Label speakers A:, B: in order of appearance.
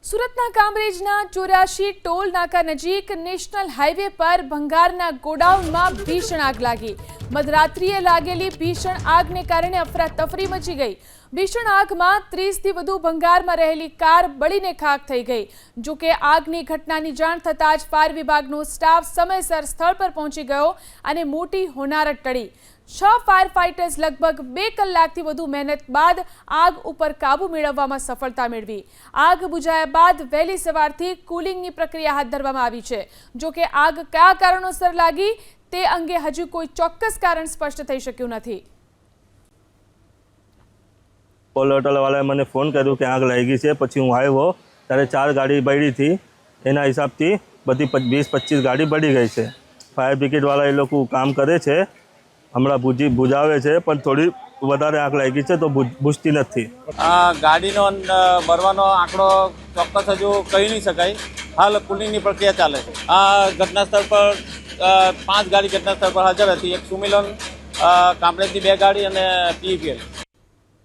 A: સુરતના કામરેજના 84 ટોલ નાકા નજીક national highway પર ભંગારના ગોડાઉનમાં ભીષણ આગ લાગી। મધરાત્રિએ લાગેલી ભીષણ આગને કારણે અફરાતફરી મચી ગઈ। ભીષણ આગમાં 30થી વધુ ભંગારમાં રહેલી કાર બળીને ખાખ થઈ ગઈ। જો કે આગની ઘટનાની જાણ થતાં જ ફાયર વિભાગનો સ્ટાફ સમયસર સ્થળ પર પહોંચી ગયો અને મોટી હોનારત ટળી। 6 ફાયર ફાઇટર્સ લગભગ 2 કલાકથી વધુ મહેનત બાદ આગ ઉપર કાબુ મેળવવામાં સફળતા મેળવી। આગ બુઝાયા બાદ વહેલી સવારથી કુલિંગની પ્રક્રિયા હાથ ધરવામાં આવી છે। જો કે આગ કયા કારણોસર લાગી તે અંગે હજુ કોઈ ચોક્કસ કારણ સ્પષ્ટ થઈ શક્યું નથી।
B: હોટલવાળાએ મને ફોન કર્યો કે આગ લાગી છે। પછી હું આવ્યો ત્યારે 4 ગાડી બળી હતી। એના હિસાબથી બધી 20-25 ગાડી બળી ગઈ છે। ફાયર બ્રિગેડવાળા એ લોકો કામ કરે છે, હમણાં બુઝાવે છે, પણ થોડી વધારે આગ લાગી છે તો બુઝતી નથી।
C: ગાડીનો બળવાનો આંકડો ચોક્કસ હજુ કહી નહીં શકાય। હાલ કુલિંગની પ્રક્રિયા ચાલે છે। આ ઘટના સ્થળ પર 5 ગાડી ઘટના સ્થળ પર હાજર હતી। એક સુમિલન, કામરેજની 2 ગાડી અને પીઈપીએલ।